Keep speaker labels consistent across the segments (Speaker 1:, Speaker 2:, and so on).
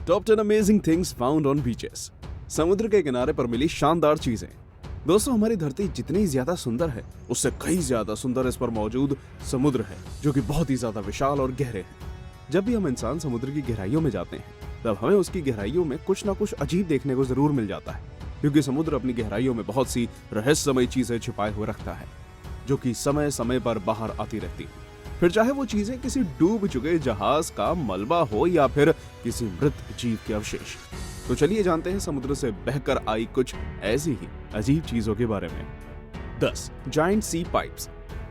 Speaker 1: Top 10 amazing things found on beaches. समुद्र के किनारे पर मिली शानदार चीजें। दोस्तों, हमारी धरती जितनी ज्यादा सुंदर है उससे कई ज्यादा सुंदर इस पर मौजूद समुद्र है, जो कि बहुत ही ज्यादा विशाल और गहरे हैं। जब भी हम इंसान समुद्र की गहराइयों में जाते हैं तब हमें उसकी गहराइयों में कुछ ना कुछ अजीब देखने को जरूर मिल जाता है, क्योंकि समुद्र अपनी गहराइयों में बहुत सी रहस्यमयी चीजें छिपाए हुए रखता है, जो कि समय समय पर बाहर आती रहती है। फिर चाहे वो चीजें किसी डूब चुके जहाज का मलबा हो या फिर किसी मृत जीव के अवशेष। तो चलिए जानते हैं समुद्र से बहकर आई कुछ ऐसी ही अजीब चीजों के बारे में। 10 जायंट सी पाइप्स।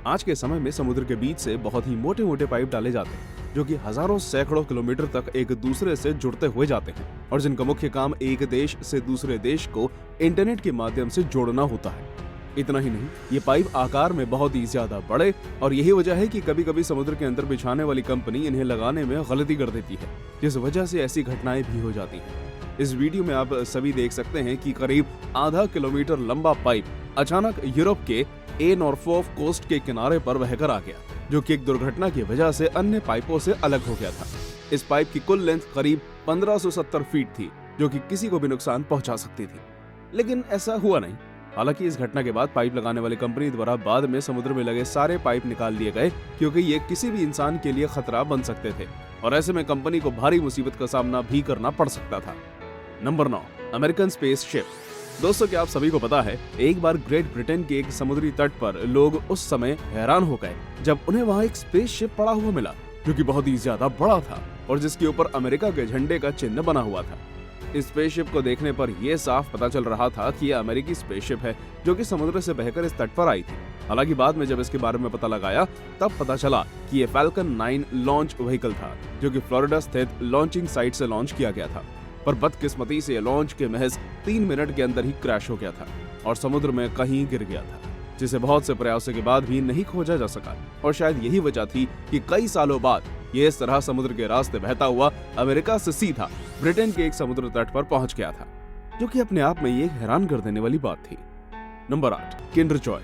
Speaker 1: आज के समय में समुद्र के बीच से बहुत ही मोटे मोटे पाइप डाले जाते हैं, जो कि हजारों सैकड़ों किलोमीटर तक एक दूसरे से जुड़ते हुए जाते हैं और जिनका मुख्य काम एक देश से दूसरे देश को इंटरनेट के माध्यम से जोड़ना होता है। इतना ही नहीं, ये पाइप आकार में बहुत ही ज्यादा बड़े और यही वजह है कि कभी कभी समुद्र के अंदर बिछाने वाली कंपनी इन्हें लगाने में गलती कर देती है, जिस वजह से ऐसी घटनाएं भी हो जाती हैं। इस वीडियो में आप सभी देख सकते हैं कि करीब आधा किलोमीटर लंबा पाइप अचानक यूरोप के ए नॉर्फोक कोस्ट के किनारे पर बहकर आ गया, जो कि एक दुर्घटना की वजह से अन्य पाइपों से अलग हो गया था। इस पाइप की कुल लेंथ करीब 1570 फीट थी, जो कि किसी को भी नुकसान पहुंचा सकती थी, लेकिन ऐसा हुआ नहीं। हालांकि इस घटना के बाद पाइप लगाने वाली कंपनी द्वारा बाद में समुद्र में लगे सारे पाइप निकाल लिए गए, क्योंकि ये किसी भी इंसान के लिए खतरा बन सकते थे और ऐसे में कंपनी को भारी मुसीबत का सामना भी करना पड़ सकता था। Number 9 American space ship. दोस्तों, क्या आप सभी को पता है, एक बार ग्रेट ब्रिटेन के एक समुद्री तट पर लोग उस समय हैरान हो गए जब उन्हें वहां एक स्पेस शिप पड़ा हुआ मिला, जो कि बहुत ही ज्यादा बड़ा था और जिसके ऊपर अमेरिका के झंडे का चिन्ह बना हुआ था। इस स्पेसशिप को देखने पर यह साफ पता चल रहा था कि यह अमेरिकी स्पेसशिप है, जो कि समुद्र से बहकर इस तट पर आई थी। हालांकि बाद में जब इसके बारे में पता लगाया तब पता चला कि यह फैल्कन 9 लॉन्च व्हीकल था, जो कि फ्लोरिडा स्थित लॉन्चिंग साइट से लॉन्च किया गया था। पर बदकिस्मती से लॉन्च के महज 3 मिनट के अंदर ही क्रैश हो गया था और समुद्र में कहीं गिर गया था, जिसे बहुत से प्रयासों के बाद भी नहीं खोजा जा सका। और शायद यही वजह थी कि कई सालों बाद ये इस तरह समुद्र के रास्ते बहता हुआ अमेरिका से सीधा ब्रिटेन के एक समुद्र तट पर पहुंच गया था, जो कि अपने आप में ये हैरान कर देने वाली बात थी। Number 8 Kinder Joy.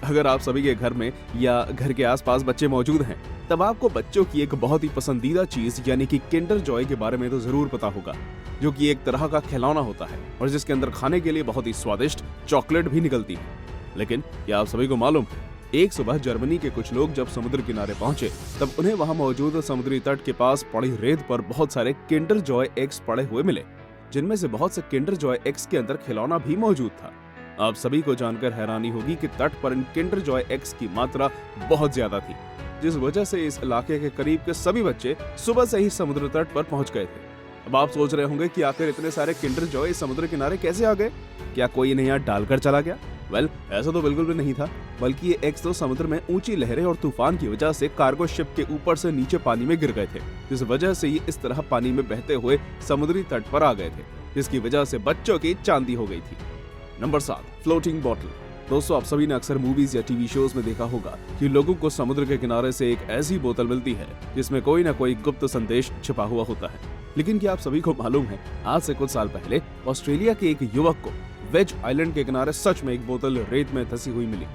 Speaker 1: अगर आप सभी के घर में या घर के आसपास बच्चे मौजूद हैं, तब आपको बच्चों की एक बहुत ही पसंदीदा चीज यानी कि किंडर जॉय के बारे में तो जरूर पता होगा, जो कि एक तरह का खिलौना होता है और जिसके अंदर खाने के लिए बहुत ही स्वादिष्ट चॉकलेट भी निकलती है। लेकिन क्या आप सभी को मालूम है, एक सुबह जर्मनी के कुछ लोग जब समुद्र किनारे पहुंचे तब उन्हें वहां मौजूद समुद्री तट के पास पड़ी रेत पर बहुत सारे किंडर जॉय एग्स पड़े हुए मिले, जिनमें से बहुत से किंडर जॉय एग्स के अंदर खिलौना भी मौजूद था। आप सभी को जानकर हैरानी होगी कि तट पर इन किंडर जॉय एग्स की मात्रा बहुत ज्यादा थी, जिस वजह से इस इलाके के करीब के सभी बच्चे सुबह से ही समुद्र तट पर पहुंच गए थे। अब आप सोच रहे होंगे कि आखिर इतने सारे किंडर जॉय समुद्र किनारे कैसे आ गए? क्या कोई इन्हें यहाँ डालकर चला गया? वेल, ऐसा तो बिल्कुल भी नहीं था, बल्कि ये एग्स तो समुद्र में ऊंची लहरें और तूफान की वजह से कार्गो शिप के ऊपर से नीचे पानी में गिर गए थे, जिस वजह से ये इस तरह पानी में बहते हुए समुद्री तट पर आ गए थे, जिसकी वजह से बच्चों की चांदी हो गई थी। Number 7 floating bottle. दोस्तों, आप सभी ने अक्सर मूवीज या टीवी शोज में देखा होगा कि लोगों को समुद्र के किनारे से एक ऐसी बोतल मिलती है जिसमें कोई ना कोई गुप्त संदेश छिपा हुआ होता है। लेकिन क्या आप सभी को मालूम है, आज से कुछ साल पहले ऑस्ट्रेलिया के एक युवक को वेज आइलैंड के किनारे सच में एक बोतल रेत में धसी हुई मिली,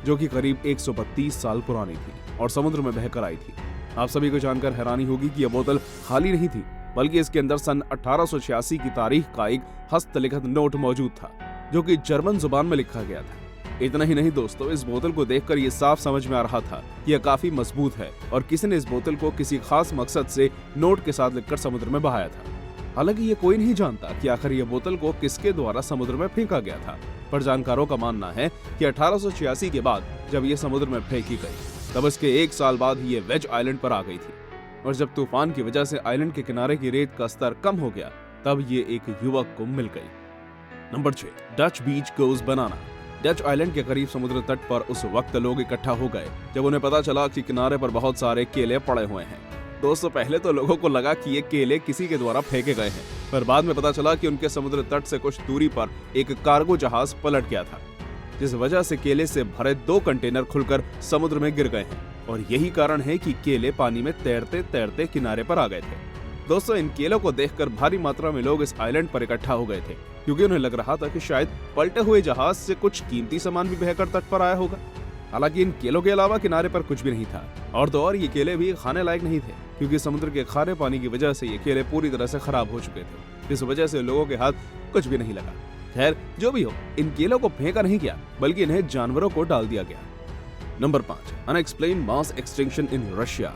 Speaker 1: जो कि करीब 132 साल पुरानी थी और समुद्र में बहकर आई थी। आप सभी को जानकर हैरानी होगी कि यह बोतल खाली नहीं थी, बल्कि इसके अंदर सन 1886 की तारीख का एक हस्तलिखित नोट मौजूद था, जो कि जर्मन जुबान में लिखा गया था। इतना ही नहीं दोस्तों, इस बोतल को देखकर ये साफ समझ में आ रहा था कि यह काफी मजबूत है और किसी ने इस बोतल को किसी खास मकसद से नोट के साथ लिखकर समुद्र में बहाया था। हालांकि ये कोई नहीं जानता कि आखिर ये बोतल को किसके द्वारा समुद्र में फेंका गया था, पर जानकारों का मानना है कि 1886 के बाद जब ये समुद्र में फेंकी गई तब इसके 1 साल बाद ही ये वेज आइलैंड पर आ गई थी, और जब तूफान की वजह से आइलैंड के किनारे की रेत का स्तर कम हो गया तब ये एक युवक को मिल गई। नंबर 6 डच बीच गोज बनाना। डच आइलैंड के करीब समुद्र तट पर उस वक्त लोग इकट्ठा हो गए जब उन्हें पता चला कि किनारे पर बहुत सारे केले पड़े हुए हैं। दोस्तों, पहले तो लोगों को लगा कि ये केले किसी के द्वारा फेंके गए हैं, पर बाद में पता चला कि उनके समुद्र तट से कुछ दूरी पर एक कार्गो जहाज पलट गया था, जिस वजह से केले से भरे 2 कंटेनर खुलकर समुद्र में गिर गए हैं और यही कारण है कि केले पानी में तैरते तैरते किनारे पर आ गए थे। दोस्तों, इन केलों को देखकर भारी मात्रा में लोग इस आइलैंड पर इकट्ठा हो गए थे, क्योंकि उन्हें लग रहा था कि शायद पलटे हुए जहाज से कुछ कीमती सामान भी बहकर तट पर आया होगा। हालांकि इन केलों के अलावा किनारे पर कुछ भी नहीं था, और तो और ये केले भी खाने लायक नहीं थे, क्योंकि समुद्र के खारे पानी की वजह से ये केले पूरी तरह से खराब हो चुके थे। इस वजह से लोगों के हाथ कुछ भी नहीं लगा। खैर, जो भी हो, इन केलों को फेंका नहीं गया, बल्कि इन्हें जानवरों को डाल दिया गया। Number 5, unexplained mass extinction in Russia.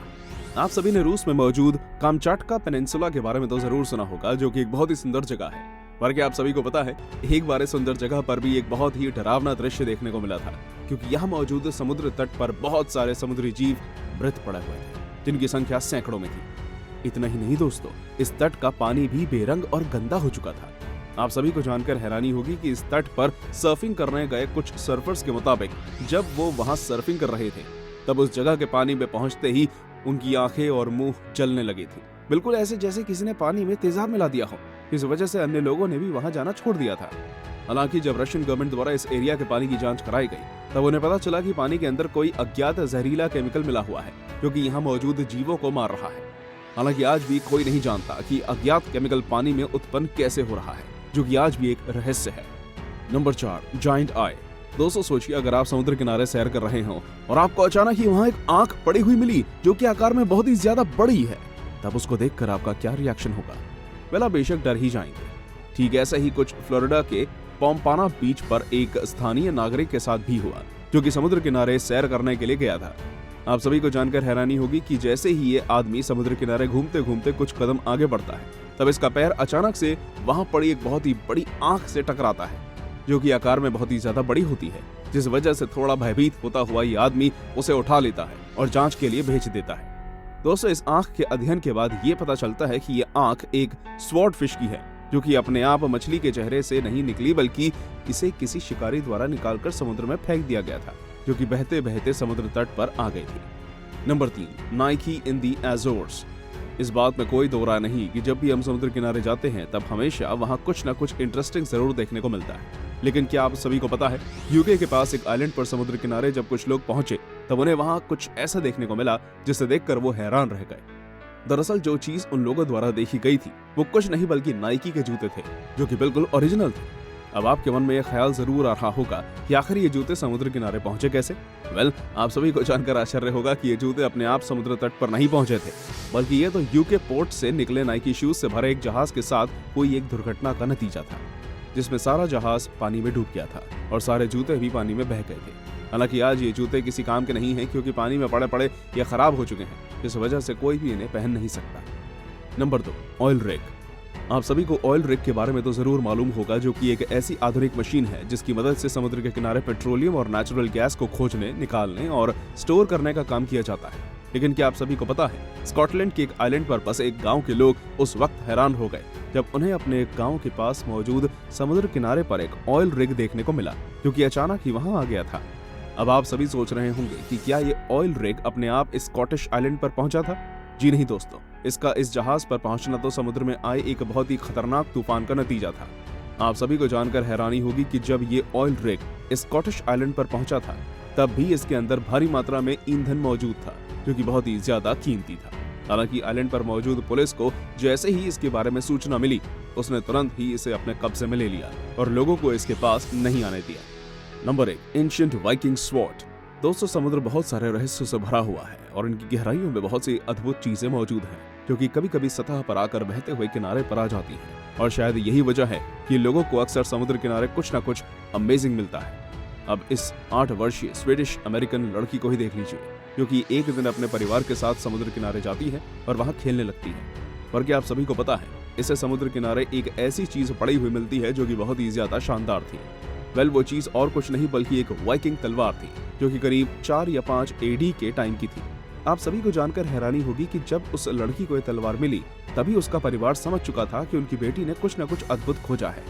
Speaker 1: आप सभी ने रूस में मौजूद कामचाटका पेनिनसुला के बारे में तो जरूर सुना होगा, जो कि एक बहुत ही सुंदर जगह है। पर क्या आप सभी को पता है, एक बार इस सुंदर जगह पर भी एक बहुत ही डरावना दृश्य देखने को मिला था, क्योंकि यहाँ मौजूद समुद्र तट पर बहुत सारे समुद्री जीव मृत पड़े हुए थे, जिनकी संख्या सैकड़ों में थी। इतना ही नहीं दोस्तों, इस तट का पानी भी बेरंग और गंदा हो चुका था। आप सभी को जानकर हैरानी होगी कि इस तट पर सर्फिंग करने गए कुछ सर्फर्स के मुताबिक जब वो वहां सर्फिंग कर रहे थे, तब उस जगह के पानी में पहुंचते ही उनकी आंखें और मुंह जलने लगी थी, बिल्कुल ऐसे जैसे किसी ने पानी में तेजाब मिला दिया हो। इस वजह से अन्य लोगों ने भी वहां जाना छोड़ दिया था। हालांकि जब रशियन गवर्नमेंट द्वारा इस एरिया के पानी की जांच कराई गई, तब उन्हें पता चला कि पानी के अंदर कोई अज्ञात जहरीला केमिकल मिला हुआ है, जो कि यहाँ मौजूद जीवों को मार रहा है। हालांकि आज भी कोई नहीं जानता कि अज्ञात केमिकल पानी में उत्पन्न कैसे हो रहा है, जो कि आज भी एक रहस्य है। नंबर 4, जायंट आई। दोस्तों सोचिए, अगर आप समुद्र किनारे सैर कर रहे हो और आपको अचानक ही वहाँ एक आंख पड़ी हुई मिली, जो कि आकार में बहुत ही ज्यादा बड़ी है, तब उसको देखकर आपका क्या रिएक्शन होगा? वेल, बेशक डर ही जाएंगे। ठीक ऐसा ही कुछ फ्लोरिडा के पोम्पाना बीच पर एक स्थानीय नागरिक के साथ भी हुआ, जो कि समुद्र किनारे सैर करने के लिए गया था। आप सभी को जानकर हैरानी होगी कि जैसे ही ये आदमी समुद्र किनारे घूमते घूमते कुछ कदम आगे बढ़ता है, तब इसका पैर अचानक से वहां पड़ी एक बहुत ही बड़ी आंख से टकराता है, जो कि आकार में बहुत ही ज्यादा बड़ी होती है, जिस वजह से थोड़ा भयभीत होता हुआ ये आदमी उसे उठा लेता है और जांच के लिए भेज देता है। दोस्तों, इस आंख के अध्ययन के बाद ये पता चलता है कि ये आंख एक स्वॉर्ड फिश की है, जो कि अपने आप मछली के चेहरे से नहीं निकली, बल्कि इसे किसी शिकारी द्वारा निकालकर समुद्र में फेंक दिया गया था, जो कि बहते बहते समुद्र तट पर आ गई थी। नंबर 3, नाइकी इन दी एज़ोर्स। इस बात में कोई दो राय नहीं कि जब भी हम समुद्र किनारे जाते हैं, तब हमेशा वहाँ कुछ न कुछ इंटरेस्टिंग जरूर देखने को मिलता है। लेकिन क्या आप सभी को पता है, यूके के पास एक आइलैंड पर समुद्र किनारे जब कुछ लोग पहुंचे, तब उन्हें वहां कुछ ऐसा देखने को मिला जिसे देखकर वो हैरान रह गए। दरअसल जो चीज उन लोगों द्वारा देखी गई थी, वो कुछ नहीं बल्कि नाइकी के जूते थे, जो कि बिल्कुल ओरिजिनल थे। अब आपके मन में यह ख्याल जरूर आ रहा होगा कि आखिर ये जूते समुद्र किनारे पहुंचे कैसे? वेल, आप सभी को जानकर आश्चर्य होगा कि ये जूते अपने आप समुद्र तट पर नहीं पहुंचे थे, बल्कि ये तो यूके पोर्ट से निकले नाइकी शूज से भरे एक जहाज के साथ कोई एक दुर्घटना का नतीजा था, जिसमें सारा जहाज पानी में डूब गया था और सारे जूते भी पानी में बह गए थे। हालांकि आज ये जूते किसी काम के नहीं हैं, क्योंकि पानी में पड़े पड़े ये खराब हो चुके हैं, इस वजह से कोई भी इन्हें पहन नहीं सकता। Number 2, oil rig. आप सभी को ऑयल रिग के बारे में तो जरूर मालूम होगा, जो कि एक ऐसी आधुनिक मशीन है जिसकी मदद से समुद्र के किनारे पेट्रोलियम और नेचुरल गैस को खोजने, निकालने और स्टोर करने का काम किया जाता है। लेकिन क्या आप सभी को पता है, स्कॉटलैंड के एक आइलैंड पर बसे एक गांव के लोग उस वक्त हैरान हो गए जब उन्हें अपने गांव के पास मौजूद समुद्र किनारे पर एक ऑयल रिग देखने को मिला, जो कि अचानक ही वहां आ गया था। अब आप सभी सोच रहे होंगे कि क्या ये ऑयल रिग अपने आप इस स्कॉटिश आइलैंड पर पहुंचा था? जी नहीं दोस्तों, इसका इस जहाज पर पहुंचना तो समुद्र में आए एक बहुत ही खतरनाक तूफान का नतीजा था। आप सभी को जानकर हैरानी होगी कि जब ये ऑयल रिग स्कॉटिश आइलैंड पर पहुंचा था, तब भी इसके अंदर भारी मात्रा में ईंधन मौजूद था, जो कि बहुत ही ज्यादा कीमती था। हालांकि आइलैंड पर मौजूद पुलिस को जैसे ही इसके बारे में सूचना मिली, उसने तुरंत ही इसे अपने कब्जे में ले लिया और लोगों को इसके पास नहीं आने दिया। Number 1, ancient Viking sword. दोस्तों, समुद्र बहुत सारे रहस्यों से भरा हुआ है और इनकी गहराइयों में बहुत सी अद्भुत चीजें मौजूद हैं, जो कि कभी कभी सतह पर आकर बहते हुए किनारे पर आ जाती हैं। और शायद यही वजह है कि लोगों को अक्सर समुद्र किनारे कुछ न कुछ अमेजिंग मिलता है। अब इस 8 वर्षीय स्वीडिश अमेरिकन लड़की को ही देख लीजिए, जो कि एक दिन अपने परिवार के साथ समुद्र किनारे जाती है और वहां खेलने लगती है। पर क्या आप सभी को पता है, इसे समुद्र किनारे एक ऐसी चीज पड़ी हुई मिलती है जो कि बहुत ही ज्यादा शानदार थी। वेल, वो चीज और कुछ नहीं बल्कि एक वाइकिंग तलवार थी, जो कि करीब 4 या 5 AD के टाइम की थी। आप सभी को जानकर हैरानी होगी कि जब उस लड़की को ये तलवार मिली, तभी उसका परिवार समझ चुका था कि उनकी बेटी ने कुछ न कुछ अद्भुत खोजा है,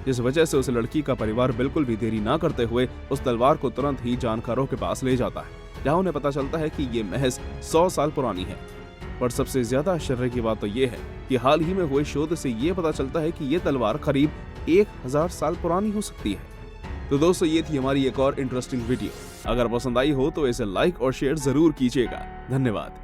Speaker 1: जिस वजह से उस लड़की का परिवार बिल्कुल भी देरी ना करते हुए उस तलवार को तुरंत ही जानकारों के पास ले जाता है, जहां उन्हें पता चलता है कि ये महज 100 साल पुरानी है। पर सबसे ज्यादा आश्चर्य की बात तो ये है कि हाल ही में हुए शोध से ये पता चलता है कि ये तलवार करीब 1000 साल पुरानी हो सकती है। तो दोस्तों, ये थी हमारी एक और इंटरेस्टिंग वीडियो। अगर पसंद आई हो तो इसे लाइक और शेयर जरूर कीजिएगा। धन्यवाद।